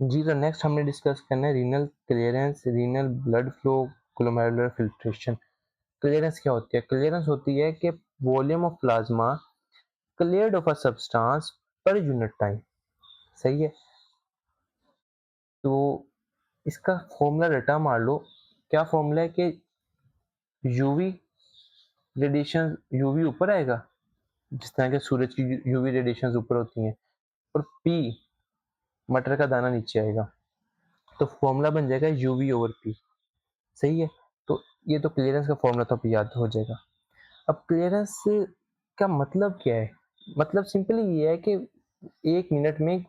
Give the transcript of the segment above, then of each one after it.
जी, तो नेक्स्ट हमने डिस्कस करना है renal clearance, renal blood flow, glomerular filtration. Clearance क्या होती है? क्लीयरेंस होती है कि volume of plasma cleared of a substance per unit time. सही है? तो इसका फॉर्मूला रटा मार लो। क्या फॉर्मूला है कि यूवी रेडिएशन, यूवी ऊपर आएगा, जिस तरह के सूरज की यूवी रेडिएशंस ऊपर होती हैं, और पी मटर का दाना नीचे आएगा। तो फॉर्मूला बन जाएगा यूवी ओवर पी। सही है? तो ये तो क्लीयरेंस का फॉर्मूला तो आपको याद हो जाएगा। अब क्लीयरेंस का मतलब क्या है? मतलब सिंपली ये है कि 1 मिनट में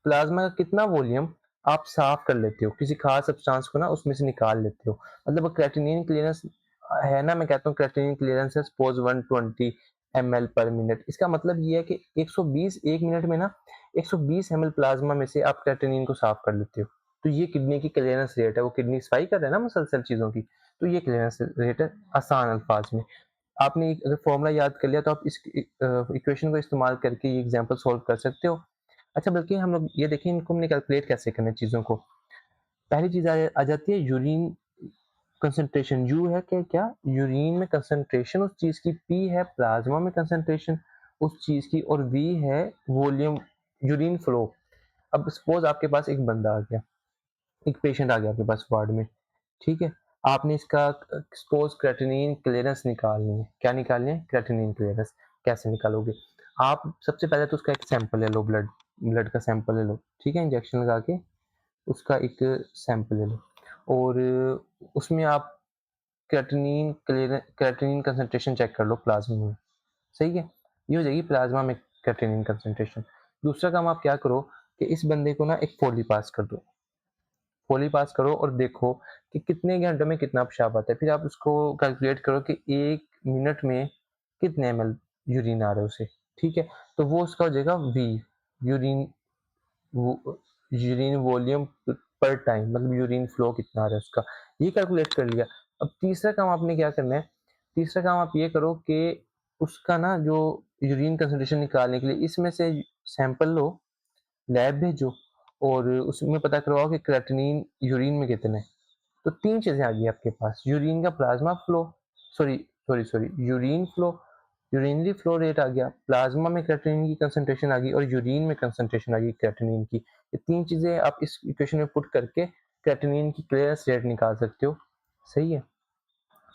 प्लाज्मा का कितना वॉल्यूम आप साफ कर लेते हो, किसी खास सब्सटेंस को ना उसमें से निकाल लेते हो। मतलब क्रेटिनिन क्लीयरेंस है ना, मैं कहता हूँ क्रेटिनिन क्लीयरेंस है सपोज 120 ml पर मिनट। इसका मतलब ये है कि 120 1 मिनट में ना 120 ml प्लाज्मा में से आप क्रेटिनिन को साफ कर लेते हो। तो ये किडनी की क्लीयरेंस रेट है, वो किडनी सफाई कर रहा है ना मुसलसल चीज़ों की, तो ये क्लीयरेंस रेट है आसान अल्फाज में। आपने अगर फॉर्मूला याद कर लिया तो आप इस इक्वेशन को इस्तेमाल करके ये एग्जांपल सॉल्व कर सकते हो। अच्छा, बल्कि हम लोग ये देखें इनको हमने कैलकुलेट कैसे करना है चीज़ों को। पहली चीज़ आ जाती है यूरिन कंसंट्रेशन। यू है क्या यूरिन में कंसंट्रेशन उस चीज़ की, पी है प्लाज्मा में कंसंट्रेशन उस चीज़ की, और वी है वॉल्यूम यूरिन फ्लो। अब सपोज आपके पास एक बंदा आ गया, एक पेशेंट आ गया आपके पास वार्ड में, ठीक है? आपने इसका सपोज क्रेटिनिन क्लीयरेंस निकालनी है। क्या निकालनी है? Creatinine clearance. कैसे निकालोगे? आप सबसे पहले तो उसका एक सैंपल ले लो, ब्लड ब्लड का सैंपल ले लो, ठीक है? इंजेक्शन लगा के उसका एक सैंपल ले लो, और उसमें आप क्रेटिनिन कंसंट्रेशन चेक कर लो प्लाज्मा में। सही है? ये हो जाएगी प्लाज्मा में क्रेटिनिन कंसंट्रेशन। दूसरा काम आप क्या करो कि इस बंदे को ना एक फोली पास कर दो। फोली पास करो और देखो कि कितने घंटों में कितना पेशाब आता है। फिर आप उसको कैलकुलेट करो कि 1 मिनट में कितने एमएल यूरिन आ रहा है उसे, ठीक है? तो वो उसका हो जाएगा वी, यूरिन वो यूरिन वॉल्यूम पर टाइम, मतलब यूरिन फ्लो कितना आ रहा है उसका, ये कैलकुलेट कर लिया। अब तीसरा काम आपने क्या करना है? तीसरा काम आप ये करो कि उसका ना जो यूरिन कंसंट्रेशन निकालने के लिए इसमें से सैंपल लो, लैब भेजो, और उसमें पता करवाओ कि क्रेटिनिन यूरिन में कितना है। तो 3 चीज़ें आ गई आपके पास, यूरिन का plasma flow, sorry sorry urine flow, urinary flow rate आ गया, प्लाज्मा में क्रेटिनिन की कंसंट्रेशन आ गई, और यूरिन में कंसंट्रेशन आ गई क्रेटिनिन की। ये 3 चीज़ें आप इस इक्वेशन में पुट करके क्रेटिनिन की क्लीयरेंस रेट निकाल सकते हो। सही है?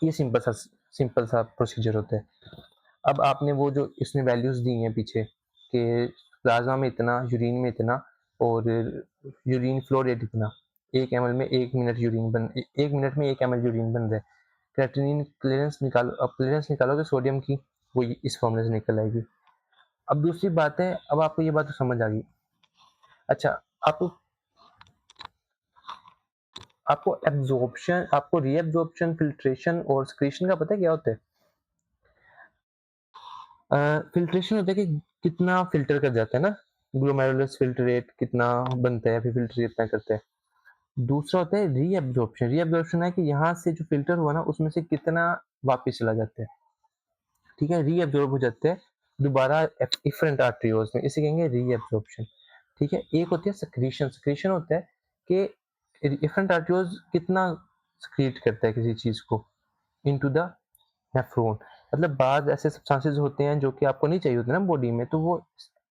ये सिंपल सा प्रोसीजर होता है। अब आपने वो जो इसने वैल्यूज़ दी हैं पीछे कि प्लाज़्मा में इतना, यूरिन में इतना, और यूरिन फ्लो रेट इतना, 1 एमएल में 1 मिनट यूरिन 1 मिनट में 1 एमएल यूरिन बन रहा है। क्रेटिनिन क्लीयरेंस निकालो, अब क्लीयरेंस निकालोगे सोडियम की, वो इस फॉर्मूले से निकल आएगी। अब दूसरी बात है, अब आपको ये बात तो समझ आ गई। अच्छा, आपको आपको एब्ज़ॉर्प्शन, आपको रीएब्ज़ॉर्प्शन, फ़िल्ट्रेशन और सिक्रीशन का पता है क्या होता है? फ़िल्ट्रेशन होता है कि कितना फ़िल्टर कर जाता है ना, ग्लोमेरुलस फ़िल्टर रेट कितना बनता है, फिर फ़िल्टर कितना करता है। दूसरा होता है रीअब्ज़ॉर्प्शन। रीअब्ज़ॉर्प्शन है कि यहाँ से जो फ़िल्टर हुआ ना, उसमें से कितना वापस चला जाता है, ठीक है? रीअब्ज़ॉर्ब हो जाता है दोबारा एफरेंट आर्टरियोल्स में, इसे कहेंगे रीअब्ज़ॉर्प्शन, ठीक है? एक होती है सिक्रीशन। सिक्रीशन होता है कि एफरेंट आर्टरियोल्स कितना सिक्रीट करता है किसी चीज़ को इनटू द नेफ्रॉन। मतलब बाद ऐसे सब्सटेंसेस होते हैं जो कि आपको नहीं चाहिए होते ना बॉडी में, तो वो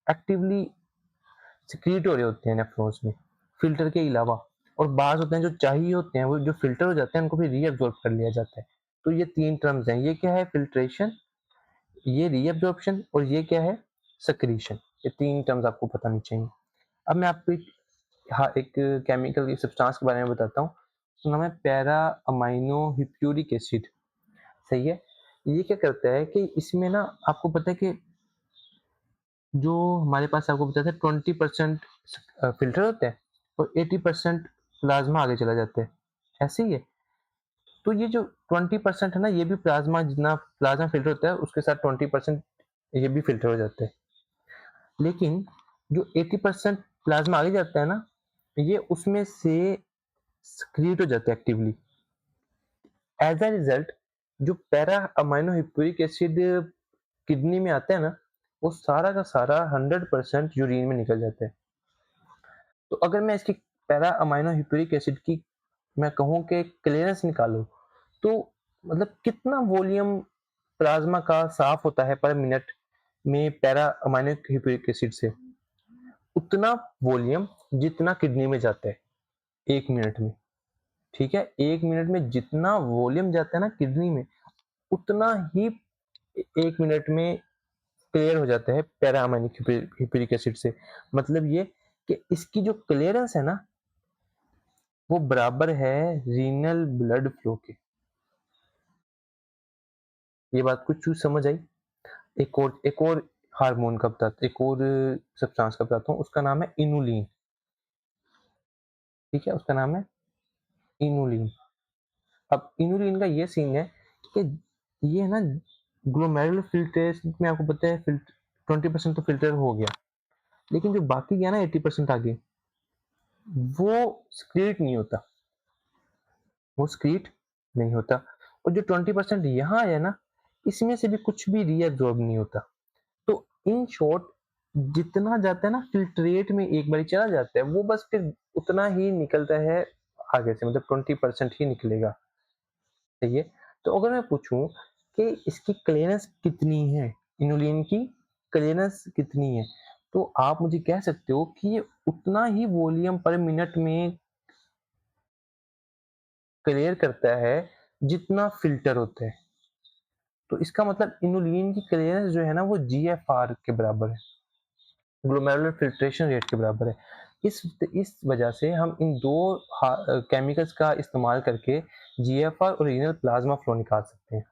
एक्टिवली सिक्रीट हो रहे होते हैं नेफ्रॉन्स में, फिल्टर के अलावा। और बाज़ होते हैं जो चाहिए होते हैं, वो जो फिल्टर हो जाते हैं उनको फिर रीअब्सॉर्ब कर लिया जाता है। तो ये 3 टर्म्स हैं, ये क्या है? फिल्ट्रेशन, ये रीअब्सॉर्प्शन, और ये क्या है? सिक्रीशन। ये 3 टर्म्स आपको पता होनी चाहिए। अब मैं आपको एक, हाँ, एक केमिकल एक सब्सटेंस के बारे में बताता हूँ। उसका नाम है पैरा अमाइनो हिप्यूरिक एसिड। सही है? ये क्या करता है कि इसमें ना आपको पता है कि जो हमारे पास आपको बताया था 20% फ़िल्टर होता है और 80% प्लाज़्मा आगे चला जाता है, ऐसे ही है? तो ये जो 20% है ना, ये भी प्लाज़्मा, जितना प्लाज़्मा फ़िल्टर होता है उसके साथ 20% ये भी फ़िल्टर हो जाता है। लेकिन जो 80% प्लाज़्मा आगे जाता है ना, ये उसमें से सक्रीट हो जाता है एक्टिवली। एज़ अ रिज़ल्ट जो पैरा अमाइनो हिप्यूरिक एसिड किडनी में आता है ना, वो सारा का सारा 100% यूरिन में निकल जाता है। तो अगर मैं इसकी पैरा अमाइनो ह्यूप्यूरिक एसिड की मैं कहूँ कि क्लीयरेंस निकालो, तो मतलब कितना वॉल्यूम प्लाज्मा का साफ होता है पर मिनट में पैरा अमाइनो ह्यूप्यूरिक एसिड से? उतना वॉल्यूम जितना किडनी में जाता है 1 मिनट में, ठीक है? 1 मिनट में जितना वॉल्यूम जाता है ना किडनी में, उतना ही 1 मिनट में क्लियर हो जाता है पैरा अमाइनो ह्यूप्यूरिक एसिड से। मतलब ये कि इसकी जो क्लीयरेंस है ना, वो बराबर है रीनल ब्लड फ्लो के। ये बात कुछ समझ आई? एक और हार्मोन का बताता एक और सब्सटेंस का बताता हूँ, उसका नाम है इनुलिन, ठीक है? उसका नाम है इनुलिन। अब इनुलिन का ये सीन है कि ये है ना ग्लोमेरुलर फिल्ट्रेशन में आपको पता है 20% तो फिल्टर हो गया, लेकिन जो बाकी गया ना 80% आगे, वो स्क्रीट नहीं होता, वो स्क्रीट नहीं होता। और जो 20% यहाँ आया ना, इसमें से भी कुछ भी रीअब्सॉर्ब नहीं होता। तो इन शॉर्ट जितना जाता है ना फिल्ट्रेट में एक बारी चला जाता है, वो बस फिर उतना ही निकलता है आगे से, मतलब 20% ही निकलेगा। सही है? तो अगर मैं पूछूं कि इसकी क्लीयरेंस कितनी है, इनुलिन की क्लीयरेंस कितनी है, तो आप मुझे कह सकते हो कि ये उतना ही वॉल्यूम पर मिनट में क्लियर करता है जितना फिल्टर होता है। तो इसका मतलब इनुलिन की क्लीयरेंस जो है ना वो जीएफआर के बराबर है, ग्लोमेरुलर फिल्ट्रेशन रेट के बराबर है। इस वजह से हम इन दो केमिकल्स का इस्तेमाल करके जीएफआर और रीनल प्लाज्मा फ्लो निकाल सकते हैं।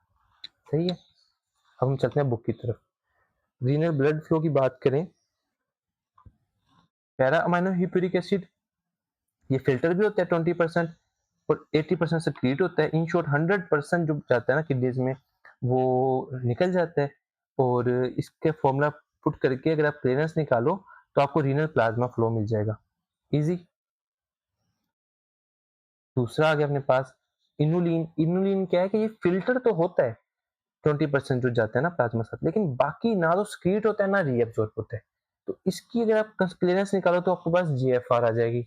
सही है? अब हम चलते हैं बुक की तरफ। रीनल ब्लड फ्लो की बात करें, पैरा अमाइनो ह्यूप्यूरिक एसिड ये फिल्टर भी होता है 20% और 80% सेक्रीट होता है। इन शॉर्ट 100% जो जाता है ना किडनीज में वो निकल जाता है। और इसके फॉर्मूला पुट करके अगर आप क्लीयरेंस निकालो तो आपको रीनल प्लाज्मा फ्लो मिल जाएगा। इजी। दूसरा आ गया अपने पास इनुलिन। इनुलिन क्या है कि ये फिल्टर तो होता है 20% जो जाता है ना प्लाज्मा साथ, लेकिन बाकी ना तो स्क्रीट होता है ना रीअब्सॉर्ब होता है। तो इसकी अगर आप क्लीयरेंस निकालो तो आपके पास जीएफआर आ जाएगी।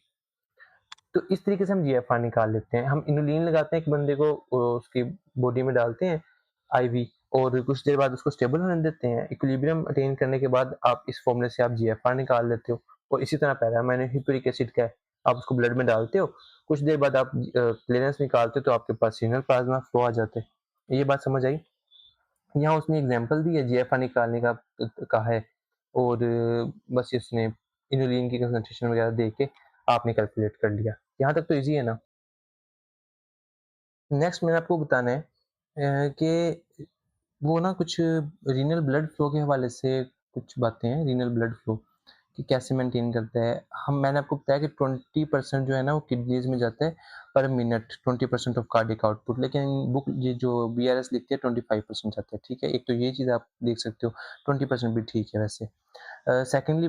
तो इस तरीके से हम जीएफआर निकाल लेते हैं। हम इनुलिन लगाते हैं एक बंदे को, उसकी बॉडी में डालते हैं आईवी, और कुछ देर बाद उसको स्टेबल होने देते हैं। इक्विलिब्रियम अटेन करने के बाद आप इस फॉर्मूले से आप जीएफआर निकाल लेते हो। और इसी तरह पैरामाइनोहिप्यूरिक एसिड का है, आप उसको ब्लड में डालते हो, कुछ देर बाद आप क्लीयरेंस निकालते हो तो आपके पास रीनल प्लाज्मा फ्लो आ जाते हैं। ये बात समझ आई? यहाँ उसने एग्जाम्पल दी है जीएफआर निकालने का है, और बस इसने इनुलिन की कंसंट्रेशन वगैरह दे के आपने कैलकुलेट कर लिया। यहाँ तक तो इजी है ना? नेक्स्ट मैंने आपको बताना है कि वो ना कुछ रीनल ब्लड फ्लो के हवाले से कुछ बातें हैं। रीनल ब्लड फ्लो कि कैसे मेंटेन करता है। मैंने आपको बताया कि 20% जो है ना वो किडनीज में जाता है पर मिनट, 20% ऑफ कार्डियक आउटपुट, लेकिन बुक ये जो बीआरएस लिखती है 25% जाता है। ठीक है, एक तो ये चीज़ आप देख सकते हो, 20% भी ठीक है वैसे। सेकंड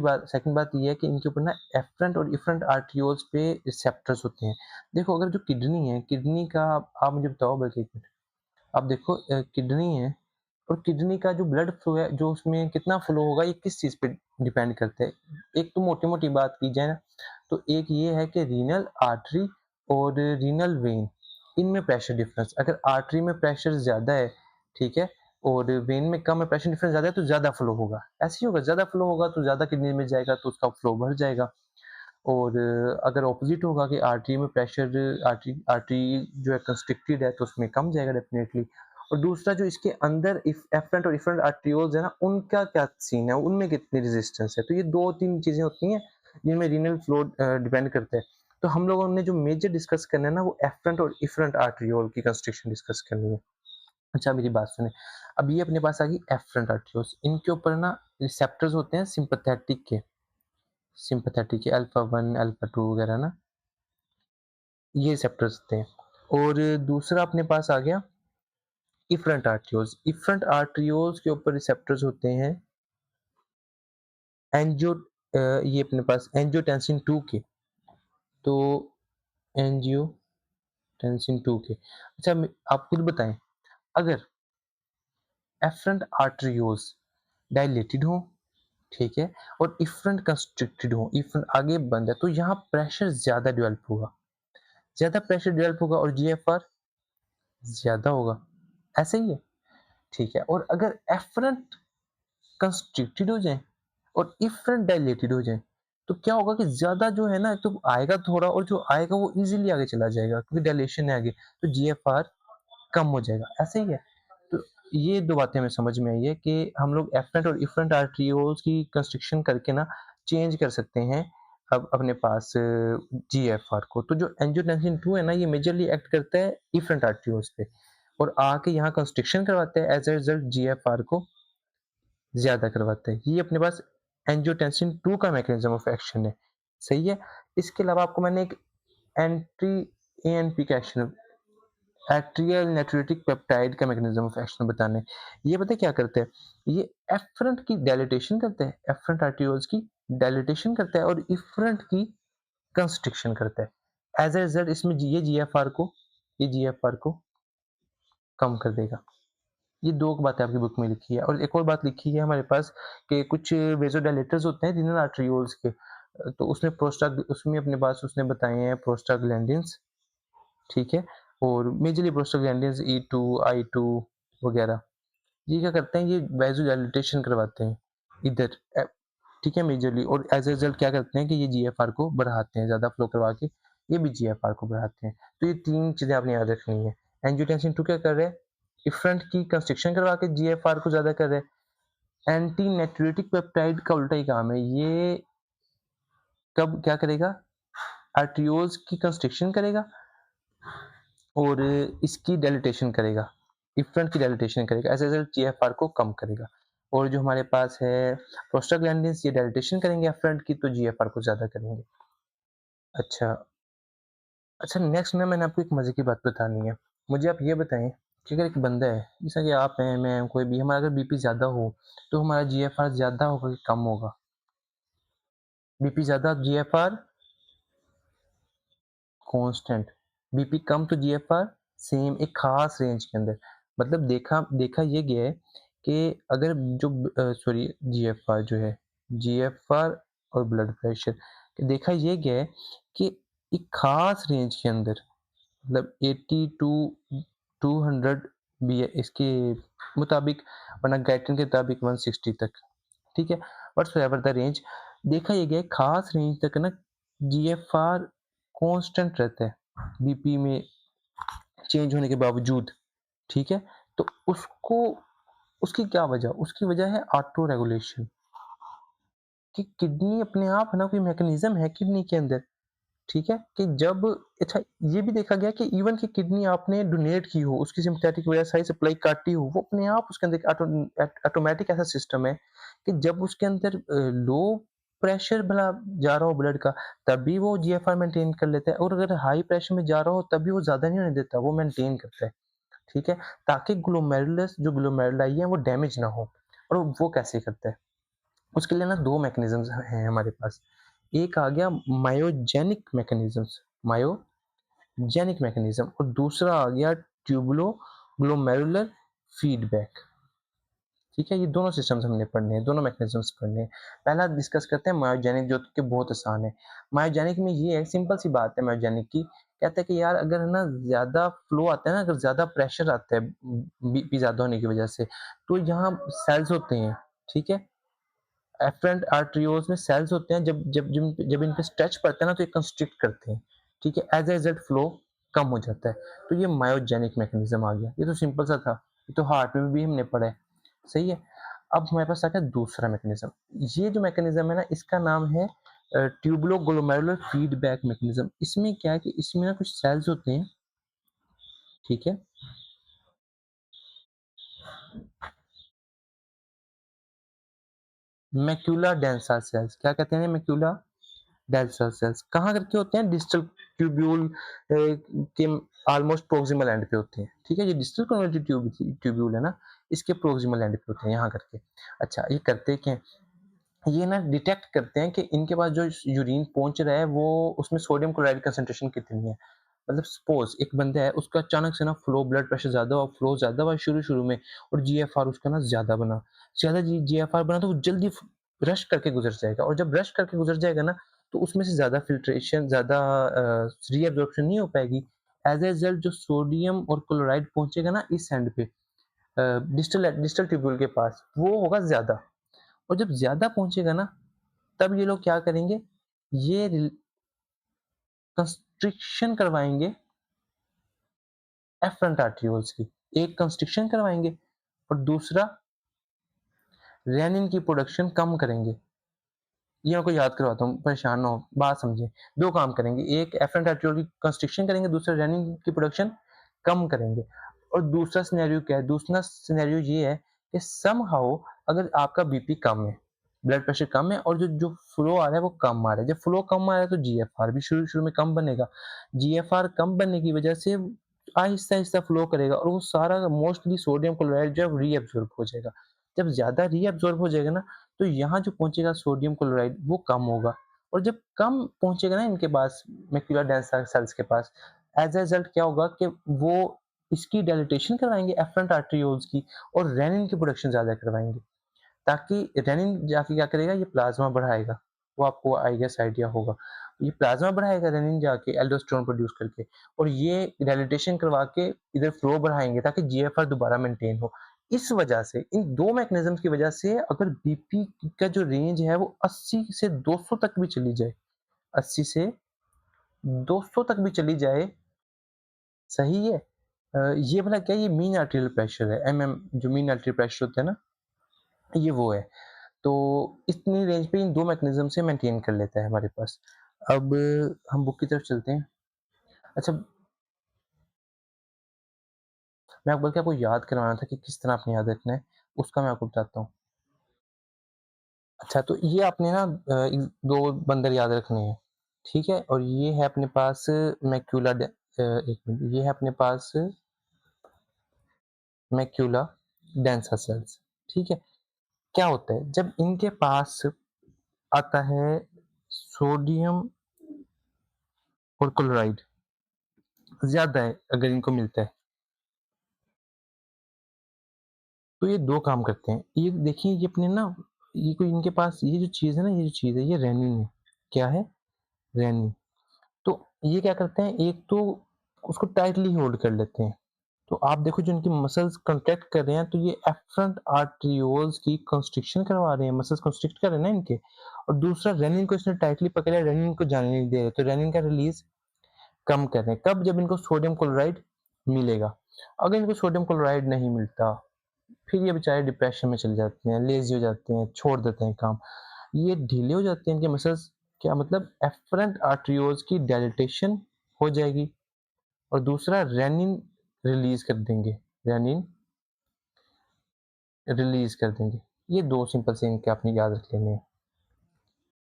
बात ये है कि इनके ऊपर ना एफरेंट और इफरेंट आर्टरियोल्स पे रिसेप्टर्स होते हैं। देखो अगर जो किडनी है, किडनी का आप मुझे बताओ बल्कि एक मिनट। आप देखो किडनी है, और किडनी का जो ब्लड फ्लो है, जो उसमें कितना फ्लो होगा ये किस चीज़ पे डिपेंड करता है। एक तो मोटी-मोटी बात की जाए ना, तो एक ये है कि रीनल आर्टरी और रीनल वेन, इनमें प्रेशर डिफरेंस। अगर आर्टरी में प्रेशर ज़्यादा है, ठीक है, और वेन में कम है, प्रेशर डिफरेंस ज़्यादा है तो ज़्यादा फ्लो होगा। ऐसे ही होगा, ज़्यादा फ्लो होगा तो ज़्यादा किडनी में जाएगा तो उसका फ्लो बढ़ जाएगा। और अगर ऑपोजिट होगा कि आर्टरी में प्रेशर, आर्टरी आर्टरी जो है कंस्ट्रिक्टेड है तो उसमें कम जाएगा डेफिनेटली। और दूसरा जो इसके अंदर एफरेंट और इफरेंट आर्टरियोल्स है ना, उनका क्या सीन है, उनमें कितनी रेजिस्टेंस है। तो ये 2-3 चीजें होती हैं जिनमें रीनल फ्लो डिपेंड करता है। तो हम लोगों ने जो मेजर डिस्कस करना है ना वो एफरेंट और इफरेंट आर्टरियोल की कंस्ट्रक्शन डिस्कस करनी है। अच्छा मेरी बात सुने। अब ये अपने पास आ गई एफरेंट आर्टरियोल्स। इनके ऊपर ना रिसेप्टर्स होते हैं सिंपैथेटिक के, सिंपैथेटिक के अल्फा 1 अल्फा 2 वगैरह ना, ये रिसेप्टर्स होते हैं। और दूसरा अपने पास आ गया इफरेंट आर्टरियोल्स। इफरेंट आर्टरियोल्स के ऊपर रिसेप्टर्स होते हैं एंजियो ये अपने पास एंजियोटेंसिन 2 के। तो एंजियोटेंसिन 2 के। अच्छा आप खुद बताएं, अगर एफरेंट आर्टरियोल्स डायलेटेड हो ठीक है? और इफरेंट कंस्ट्रिक्टेड हो, इफरेंट आगे बंद है, तो यहाँ प्रेशर ज़्यादा डेवलप होगा। ज़्यादा प्रेशर डेवलप होगा और जीएफआर ज़्यादा होगा, ऐसा ही है? ठीक है, और अगर एफरेंट कंस्ट्रिक्टेड हो जाएँ और इफरेंट डायलेटेड हो जाएँ, तो क्या होगा कि ज़्यादा जो है ना, तो आएगा थोड़ा और जो आएगा वो ईज़िली आगे चला जाएगा क्योंकि डायलेशन है आगे, तो जीएफआर कम हो जाएगा, ऐसा ही है। तो ये 2 बातें हमें समझ में आई है कि हम लोग एफरेंट और इफरेंट आर्टरियोल्स की कंस्ट्रक्शन करके ना चेंज कर सकते हैं अब अपने पास जीएफआर को। तो जो एंजियोटेंसिन 2 है ना, ये मेजरली एक्ट करता है इफरेंट आर्टरियोल्स पे और आके यहाँ कंस्ट्रक्शन करवाता है, एज़ अ रिज़ल्ट जीएफआर को ज़्यादा करवाता है। ये अपने पास एंजियोटेंसिन 2 का मैकेनिज़्म ऑफ एक्शन है, सही है? इसके अलावा आपको मैंने एक एंटी एएनपी का एक्शन एट्रियल नाइट्रेटिक पेप्टाइड का मैकेनिज्म ऑफ एक्शन बताना है। ये पता है क्या करता है? ये एफरेंट की डायलिटेशन करता है, एफरेंट आर्टरियोल्स की डायलिटेशन करता है और इफरेंट की कंस्ट्रिक्शन करता है। एज़ अ रिज़ल्ट इसमें ये जीएफआर को कम कर देगा। ये 2 बातें आपकी बुक में लिखी है और एक और बात लिखी है हमारे पास कि कुछ वेज़ोडाइलेटर्स होते हैं रीनल आर्टरियोल्स के, तो उसमें अपने पास उसने बताए हैं प्रोस्टाग्लैंडिन्स, ठीक है? और मेजरली प्रोस्टाग्लैंडिन्स ई2, आई2 वगैरह। ये क्या करते हैं, ये वैसोडाइलेटेशन करवाते हैं इधर, ठीक है, मेजरली, और एज़ अ रिज़ल्ट क्या करते हैं कि ये जीएफआर को बढ़ाते हैं, ज़्यादा फ्लो करवा के ये भी जीएफआर को बढ़ाते हैं। तो ये 3 चीज़ें आपने याद रखनी है। एंजियोटेंसिन 2 क्या कर रहा है? इफरेंट की कंस्ट्रिक्शन करवा के जीएफआर को ज़्यादा कर रहा है। एंटी नाइट्रेटिक पेप्टाइड का उल्टा ही काम है। ये कब क्या करेगा? आर्टरियोल्स की कंस्ट्रिक्शन करेगा और इसकी डायलिटेशन करेगा, इफरेंट की डायलिटेशन करेगा, एज़ अ रिज़ल्ट जीएफआर को कम करेगा। और जो हमारे पास है प्रोस्टाग्लैंडिन्स, ये डायलिटेशन करेंगे एफरेंट की, तो जीएफआर को ज़्यादा करेंगे। अच्छा, अच्छा, नेक्स्ट ना मैंने आपको एक मज़े की बात बतानी है। मुझे आप ये बताएँ कि अगर एक बंदा है, जैसा कि आप हैं, मैं हूँ, कोई भी, हमारा अगर बीपी ज़्यादा हो, तो हमारा जीएफआर ज़्यादा होगा कि कम होगा? बीपी ज़्यादा, जीएफआर कांस्टेंट, बीपी कम तो जीएफआर सेम, एक खास रेंज के अंदर। मतलब देखा देखा ये गया है कि अगर जो सॉरी, जीएफआर जो है, जीएफआर और ब्लड प्रेशर, देखा ये गया है कि एक खास रेंज के अंदर, मतलब 80 टू 200 बी इसके मुताबिक, वरना गाइडलाइन के मुताबिक 160 तक, ठीक है? व्हाट्सएवर द रेंज, देखा ये गया है खास रेंज तक ना जीएफआर कांस्टेंट रहता है, बीपी में चेंज होने के बावजूद, ठीक है? तो उसको उसकी क्या वजह? उसकी वजह है ऑटो रेगुलेशन, कि किडनी अपने आप है ना, कोई मैकेनिज़्म है किडनी के अंदर, ठीक है? कि जब, अच्छा, ये भी देखा गया कि इवन कि किडनी आपने डोनेट की हो, उसकी सिम्पैथेटिक वजह सारी सप्लाई काटी हो, वो अपने आप उसके अंदर एक ऑटोमैटिक ऐसा सिस्टम है कि जब उसके अंदर लो प्रेशर भला जा रहा हो ब्लड का, तब भी वो जीएफआर मेंटेन कर लेता है, और अगर हाई प्रेशर में जा रहा हो तब भी वो ज़्यादा नहीं होने देता, वो मेंटेन करता है, ठीक है? ताकि ग्लोमेरुलस, जो ग्लोमेरुलाई है, वो डैमेज ना हो। और वो कैसे करता है? उसके लिए ना 2 मैकेनिज़म्स हैं हमारे पास। एक आ गया मायोजेनिक मैकेनिज़्म्स, मायोजेनिक मैकेनिज़्म, और दूसरा आ गया ट्यूबुलो ग्लोमेरुलर फीडबैक, ठीक है? ये दोनों सिस्टम्स हमने पढ़ने हैं, दोनों मैकेनिज़्म्स पढ़ने हैं। पहला डिस्कस करते हैं मायोजेनिक, जो कि बहुत आसान है। मायोजेनिक में ये है, सिंपल सी बात है मायोजेनिक की, कहता है कि यार अगर है ना ज़्यादा फ्लो आता है ना, अगर ज़्यादा प्रेशर आता है बीपी ज़्यादा होने की वजह से, तो यहाँ सेल्स होते हैं, ठीक है? एफरेंट आर्टरियोल्स में सेल्स होते हैं, जब इन पे स्ट्रेच पड़ता है ना, तो ये कंस्ट्रिक्ट करते हैं, ठीक है? एज़ अ रिज़ल्ट फ्लो कम हो जाता है। तो ये मायोजेनिक मैकेनिज़्म आ गया। ये तो सिंपल सा था। ये तो हार्ट में भी हमने पढ़ा है, सही है? अब हमारे पास आ गया दूसरा मैकेनिज़्म। ये जो मैकेनिज़्म है ना, इसका नाम है ट्यूबुलो ग्लोमेरुलर फीडबैक मैकेनिज़्म। इसमें क्या है कि इसमें ना कुछ सेल्स होते हैं, ठीक है? मैक्युला डेंसा सेल्स, क्या कहते हैं मैक्युला डेंसा सेल्स, कहाँ करके होते हैं? डिस्टल ट्यूब्यूल के ऑलमोस्ट प्रोक्सिमल एंड पे होते हैं, ठीक है? ये डिस्टल कन्वर्टेड ट्यूब्यूल है ना, इसके प्रोक्सिमल एंड पे होते हैं यहाँ करके। अच्छा, ये करते क्या हैं? ये ना डिटेक्ट करते हैं कि इनके पास जो यूरिन पहुँच रहा है, वो उसमें सोडियम क्लोराइड कंसंट्रेशन कितनी है। मतलब सपोज़ एक बंदा है, उसका अचानक से ना फ्लो, ब्लड प्रेशर ज़्यादा हुआ, फ्लो ज़्यादा हुआ शुरू-शुरू में, और जीएफआर उसका ना ज़्यादा बना। ज़्यादा जी जीएफआर बना तो वो जल्दी रश करके गुज़र जाएगा और जब रश करके गुज़र जाएगा ना, तो उसमें से ज़्यादा फ़िल्ट्रेशन, ज़्यादा रीअब्ज़ॉर्प्शन नहीं हो पाएगी। एज़ अ रिज़ल्ट जो सोडियम और क्लोराइड पहुँचेगा ना इस एंड पे डिस्टल डिस्टल ट्यूब्यूल के पास, वो होगा ज़्यादा और जब ज़्यादा पहुँचेगा ना, तब ये लोग क्या करेंगे, ये रिल कंस्ट्रिक्शन करवाएँगे एफ़रेंट आर्टरियोल्स की। एक कंस्ट्रिक्शन करवाएँगे और दूसरा रेनिन की प्रोडक्शन कम करेंगे। ये आपको याद करवाता हूँ, परेशान ना हो, बात समझें। 2 काम करेंगे, एक एफरेंट आर्टेरियोल की कंस्ट्रिक्शन करेंगे, दूसरा रेनिन की प्रोडक्शन कम करेंगे। और दूसरा सिनेरियो क्या है? दूसरा सिनेरियो ये है कि समहाउ अगर आपका बीपी कम है, ब्लड प्रेशर कम है और जो जो फ्लो आ रहा है वो कम आ रहा है। जब फ्लो कम आ रहा है तो जीएफआर भी शुरू-शुरू में कम बनेगा। जीएफआर कम बनने की वजह से आहिस्ता-आहिस्ता फ्लो करेगा और वो सारा मोस्टली सोडियम क्लोराइड जो है वो रीअब्ज़ॉर्ब हो जाएगा। जब ज़्यादा रीअब्ज़ॉर्ब हो जाएगा ना तो यहाँ जो पहुँचेगा सोडियम क्लोराइड वो कम होगा और जब कम पहुँचेगा ना इनके पास मैक्युलर डेंस सेल्स के पास, एज़ अ रिज़ल्ट क्या होगा कि वो इसकी डायलिटेशन करवाएँगे एफरेंट आर्टरियोल्स की और रेनिन की प्रोडक्शन ज़्यादा करवाएँगे। ताकि रेनिन जाके क्या करेगा, ये प्लाज़्मा बढ़ाएगा। वो आपको आई गेस आइडिया होगा। ये प्लाज़्मा बढ़ाएगा रेनिन जाके एल्डोस्टेरोन प्रोड्यूस करके और ये डायलिटेशन करवा के इधर फ्लो बढ़ाएँगे ताकि जीएफआर दोबारा मेंटेन हो। इस वजह से इन 2 मैकेनिज़्म्स की वजह से अगर बीपी का जो रेंज है वो 80 से 200 तक भी चली जाए, 80 से 200 तक भी चली जाए, सही है? ये वाला क्या है, ये मीन आर्टेरियल प्रेशर है, एमएम जो मीन आर्टेरियल प्रेशर होता है ना, ये वो है। तो इतनी रेंज पे इन 2 मैकेनिज़्म से मेंटेन कर लेता है हमारे पास। अब हम बुक की तरफ चलते हैं। अच्छा, मैं आपको बल्कि आपको याद करवाना था कि किस तरह आपने याद रखना है, उसका मैं आपको बताता हूँ। अच्छा, तो ये आपने ना 2 बंदर याद रखने हैं, ठीक है? और ये है अपने पास एक मिनट, ये है अपने पास मैक्युला डेंसा सेल्स, ठीक है? क्या होता है, जब इनके पास आता है सोडियम और क्लोराइड ज़्यादा है अगर इनको मिलता है, तो ये 2 काम करते हैं। ये देखिए ये अपने ना ये कोई इनके पास ये जो चीज़ है ना, ये जो चीज़ है ये रेनिन है। क्या है? रेनिन। तो ये क्या करते हैं, एक तो उसको टाइटली होल्ड कर लेते हैं। तो आप देखो जो इनकी मसल्स कॉन्ट्रैक्ट कर रहे हैं तो ये एफरेंट आर्टरियोल्स की कंस्ट्रिक्शन करवा रहे हैं, मसल्स कंस्ट्रिक्ट कर रहे हैं ना इनके। और दूसरा रेनिन को इसने टाइटली पकड़ा है, रेनिन को जाने नहीं दे रहे, तो रेनिन का रिलीज़ कम कर रहे हैं। कब? जब इनको सोडियम क्लोराइड मिलेगा। अगर इनको सोडियम क्लोराइड नहीं मिलता फिर ये बेचारे डिप्रेशन में चले जाते हैं, लेज़ी हो जाते हैं, छोड़ देते हैं काम। ये ढीले हो जाते हैं इनके मसल्स, क्या मतलब एफरेंट आर्टरियोल्स की डायलिटेशन हो जाएगी और दूसरा रेनिन रिलीज़ कर देंगे, रेनिन रिलीज़ कर देंगे। ये 2 सिंपल से इनके आपने याद रख लेने हैं।